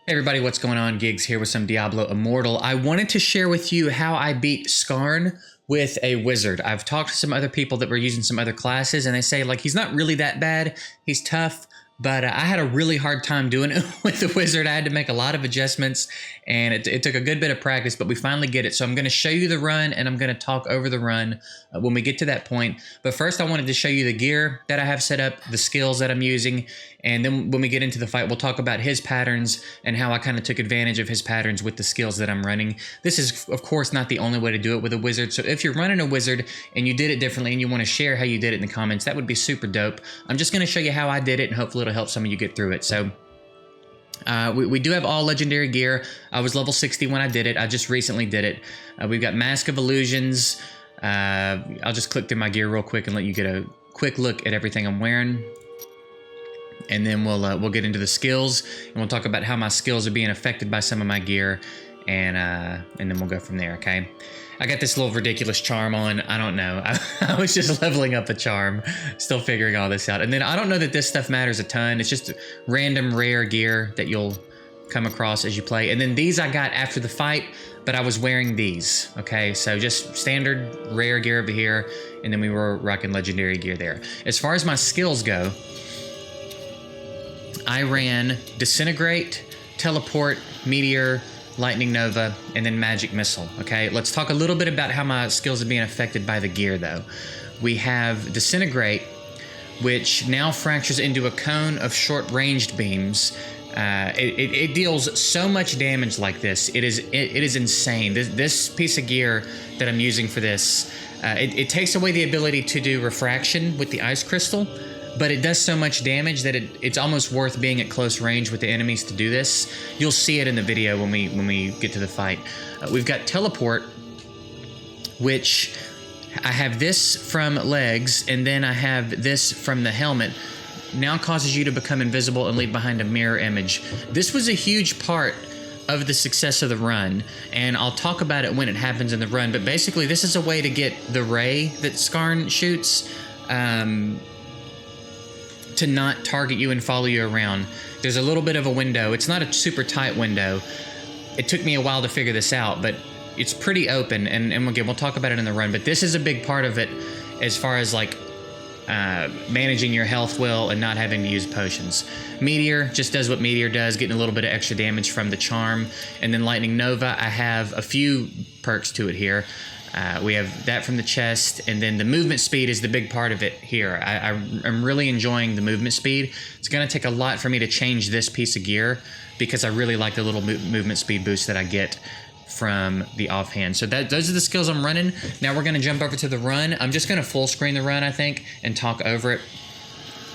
Hey everybody, what's going on? Gigs here with some Diablo Immortal. I wanted to share with you how I beat Skarn with a wizard. I've talked to some other people that were using some other classes and they say like he's not really that bad, he's tough, but I had a really hard time doing it with the wizard. I had to make a lot of adjustments and it took a good bit of practice, but we finally get it. So I'm going to show you the run and I'm going to talk over the run when we get to that point. But first I wanted to show you the gear that I have set up, the skills that I'm using, and then when we get into the fight, we'll talk about his patterns and how I kind of took advantage of his patterns with the skills that I'm running. This is, of course, not the only way to do it with a wizard. So if you're running a wizard and you did it differently and you want to share how you did it in the comments, that would be super dope. I'm just going to show you how I did it and hopefully it'll help some of you get through it. So we do have all legendary gear. I was level 60 when I did it. I just recently did it. We've got Mask of Illusions. I'll just click through my gear real quick and let you get a quick look at everything I'm wearing. And then we'll get into the skills, and we'll talk about how my skills are being affected by some of my gear, and then we'll go from there. Okay, I got this little ridiculous charm on. I don't know. I was just leveling up a charm, still figuring all this out. And then I don't know that this stuff matters a ton. It's just random rare gear that you'll come across as you play. And then these I got after the fight, but I was wearing these. Okay, so just standard rare gear over here, and then we were rocking legendary gear there. As far as my skills go, I ran Disintegrate, Teleport, Meteor, Lightning Nova, and then Magic Missile, okay? Let's talk a little bit about how my skills are being affected by the gear, though. We have Disintegrate, which now fractures into a cone of short-ranged beams. It deals so much damage like this. It is insane. This piece of gear that I'm using for this, it takes away the ability to do refraction with the Ice Crystal, but it does so much damage that it's almost worth being at close range with the enemies to do this. You'll see it in the video when we get to the fight. We've got Teleport, which I have this from legs, and then I have this from the helmet. Now causes you to become invisible and leave behind a mirror image. This was a huge part of the success of the run, and I'll talk about it when it happens in the run, but basically this is a way to get the ray that Skarn shoots to not target you and follow you around. There's a little bit of a window. It's not a super tight window. It took me a while to figure this out, but it's pretty open, and again, we'll talk about it in the run, but this is a big part of it as far as like managing your health well and not having to use potions. Meteor just does what Meteor does, getting a little bit of extra damage from the charm, and then Lightning Nova, I have a few perks to it here. We have that from the chest, and then the movement speed is the big part of it here. I'm really enjoying the movement speed. It's going to take a lot for me to change this piece of gear because I really like the little movement speed boost that I get from the offhand. So those are the skills I'm running. Now we're going to jump over to the run. I'm just going to full screen the run, I think, and talk over it.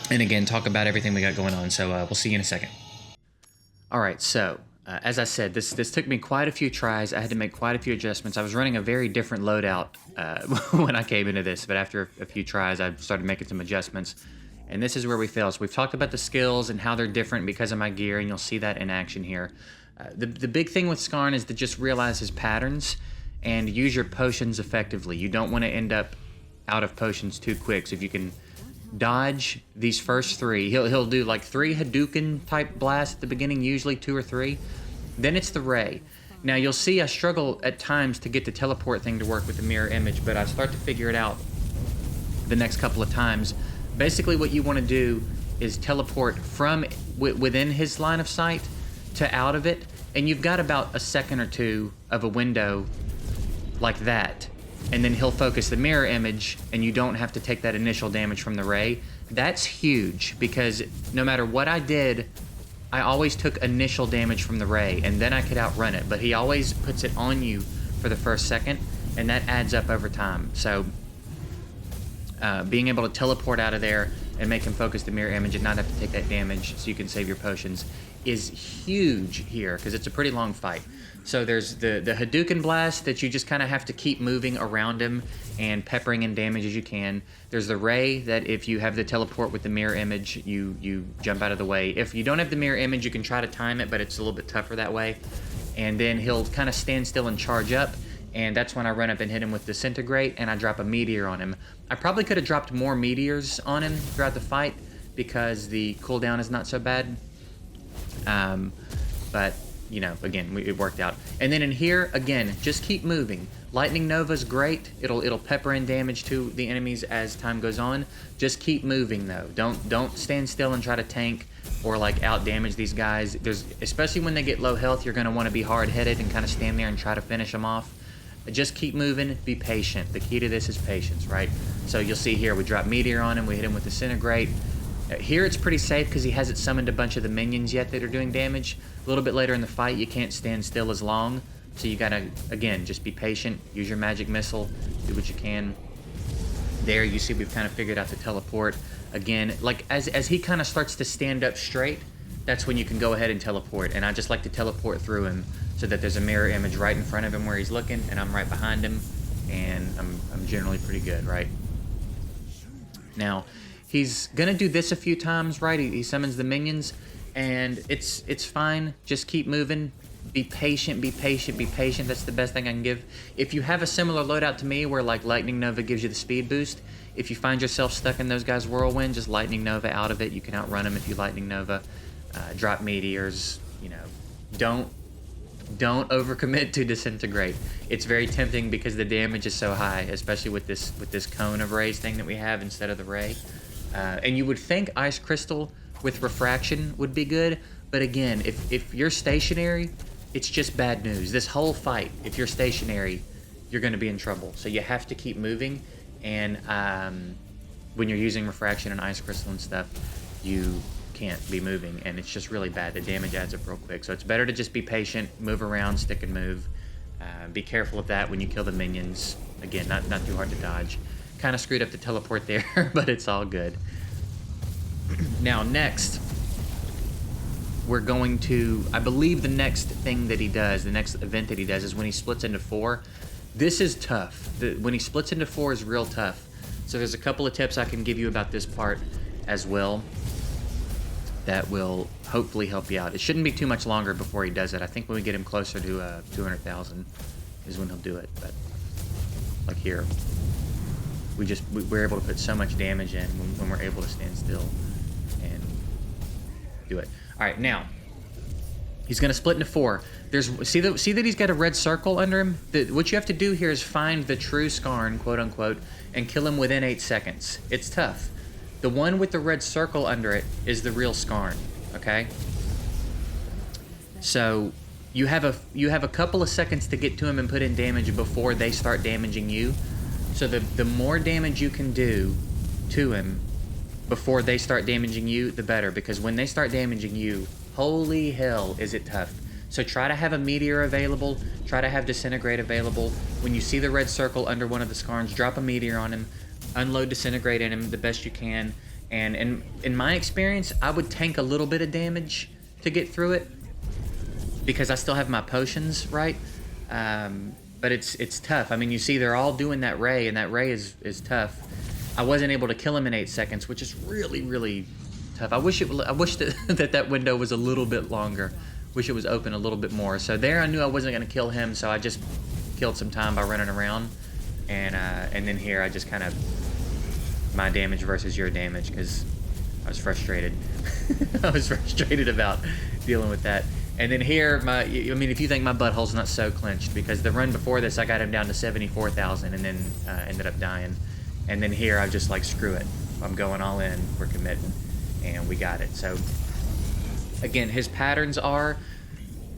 And again, talk about everything we got going on. So we'll see you in a second. All right, so as I said, this took me quite a few tries. I had to make quite a few adjustments. I was running a very different loadout when I came into this, but after a few tries, I started making some adjustments. And this is where we fail. So we've talked about the skills and how they're different because of my gear, and you'll see that in action here. The big thing with Skarn is to just realize his patterns and use your potions effectively. You don't want to end up out of potions too quick. So if you can dodge these first three, he'll do like 3 Hadouken type blasts at the beginning, usually 2 or 3. Then it's the ray. Now you'll see I struggle at times to get the teleport thing to work with the mirror image, but I start to figure it out the next couple of times. Basically what you want to do is teleport from within his line of sight to out of it, and you've got about a second or two of a window like that, and then he'll focus the mirror image and you don't have to take that initial damage from the ray. That's huge because no matter what I did, I always took initial damage from the ray and then I could outrun it, but he always puts it on you for the first second, and that adds up over time. So being able to teleport out of there and make him focus the mirror image and not have to take that damage so you can save your potions is huge here because it's a pretty long fight. So there's the Hadouken blast that you just kind of have to keep moving around him and peppering in damage as you can. There's the ray that if you have the teleport with the mirror image, you jump out of the way. If you don't have the mirror image, you can try to time it, but it's a little bit tougher that way. And then he'll kind of stand still and charge up, and that's when I run up and hit him with Disintegrate, and I drop a meteor on him. I probably could have dropped more meteors on him throughout the fight because the cooldown is not so bad. but you know, again, it worked out. And then in here, again, just keep moving. Lightning Nova's great. It'll pepper in damage to the enemies as time goes on. Just keep moving though. Don't stand still and try to tank or like out damage these guys. Especially when they get low health, you're gonna want to be hard headed and kind of stand there and try to finish them off. Just keep moving, be patient. The key to this is patience, right? So you'll see here, we drop Meteor on him, we hit him with Disintegrate. Here it's pretty safe because he hasn't summoned a bunch of the minions yet that are doing damage. A little bit later in the fight, you can't stand still as long. So you gotta, again, just be patient, use your magic missile, do what you can. There, you see we've kind of figured out the teleport. Again, like as he kind of starts to stand up straight, that's when you can go ahead and teleport. And I just like to teleport through him so that there's a mirror image right in front of him where he's looking, and I'm right behind him, and I'm generally pretty good, right? Now, he's gonna do this a few times, right? He summons the minions, and it's fine. Just keep moving. Be patient, be patient, be patient. That's the best thing I can give. If you have a similar loadout to me where like Lightning Nova gives you the speed boost, if you find yourself stuck in those guys' whirlwind, just Lightning Nova out of it. You can outrun them if you Lightning Nova. Drop meteors, you know. Don't overcommit to Disintegrate. It's very tempting because the damage is so high, especially with this cone of rays thing that we have instead of the ray. And you would think Ice Crystal with Refraction would be good, but again, if you're stationary, it's just bad news. This whole fight, if you're stationary, you're going to be in trouble. So you have to keep moving, and when you're using Refraction and Ice Crystal and stuff, you can't be moving, and it's just really bad. The damage adds up real quick. So it's better to just be patient, move around, stick and move. Be careful of that when you kill the minions. Again, not too hard to dodge. Kind of screwed up the teleport there, but it's all good. Now, next, we're going to, I believe the next thing that he does, the next event that he does is when he splits into 4. This is tough. When he splits into 4 is real tough. So there's a couple of tips I can give you about this part as well that will hopefully help you out. It shouldn't be too much longer before he does it. I think when we get him closer to 200,000 is when he'll do it. But like here, we're able to put so much damage in when we're able to stand still and do it. All right, now he's gonna split into 4. See that he's got a red circle under him. What you have to do here is find the true Skarn, quote unquote, and kill him within 8 seconds. It's tough. The one with the red circle under it is the real Skarn. Okay. So you have a couple of seconds to get to him and put in damage before they start damaging you. So the more damage you can do to him before they start damaging you, the better, because when they start damaging you, holy hell is it tough. So try to have a meteor available, try to have Disintegrate available. When you see the red circle under one of the Skarns, drop a meteor on him, unload Disintegrate in him the best you can. And in my experience, I would tank a little bit of damage to get through it because I still have my potions, right? But it's tough. I mean, you see they're all doing that ray, and that ray is tough. I wasn't able to kill him in 8 seconds, which is really, really tough. I wish that window was a little bit longer. Wish it was open a little bit more. So there I knew I wasn't going to kill him, so I just killed some time by running around. And then here I just kind of, my damage versus your damage, because I was frustrated. I was frustrated about dealing with that. And then here, I mean, if you think my butthole's not so clenched, because the run before this, I got him down to 74,000 and then ended up dying. And then here, I just like, screw it. I'm going all in. We're committing. And we got it. So, again, his patterns are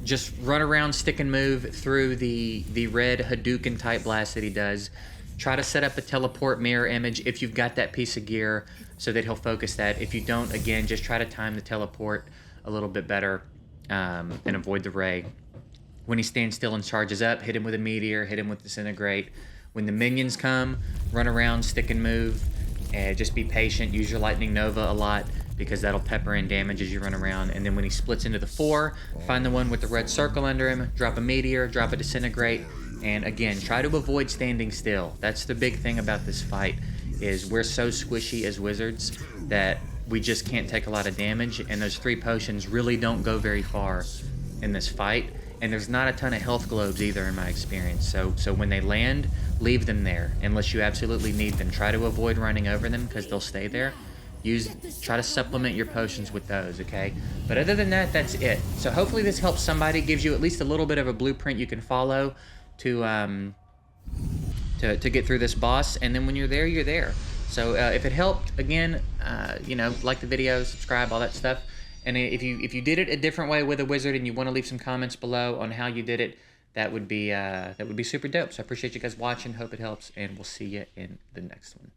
just run around, stick and move through the red Hadouken type blast that he does. Try to set up a teleport mirror image if you've got that piece of gear so that he'll focus that. If you don't, again, just try to time the teleport a little bit better and avoid the ray. When he stands still and charges up, hit him with a meteor, hit him with Disintegrate. When the minions come, run around, stick and move, and just be patient. Use your Lightning Nova a lot because that'll pepper in damage as you run around. And then when he splits into the 4, find the one with the red circle under him, drop a meteor, drop a Disintegrate, and again, try to avoid standing still. That's the big thing about this fight, is we're so squishy as wizards that we just can't take a lot of damage, and those 3 potions really don't go very far in this fight. And there's not a ton of health globes either in my experience. So when they land, leave them there unless you absolutely need them. Try to avoid running over them because they'll stay there. try to supplement your potions with those, okay? But other than that, that's it. So hopefully this helps somebody, gives you at least a little bit of a blueprint you can follow to get through this boss, and then when you're there, you're there. So if it helped, again, you know, like the video, subscribe, all that stuff. And if you did it a different way with a wizard and you want to leave some comments below on how you did it, that would be super dope. So I appreciate you guys watching. Hope it helps, and we'll see you in the next one.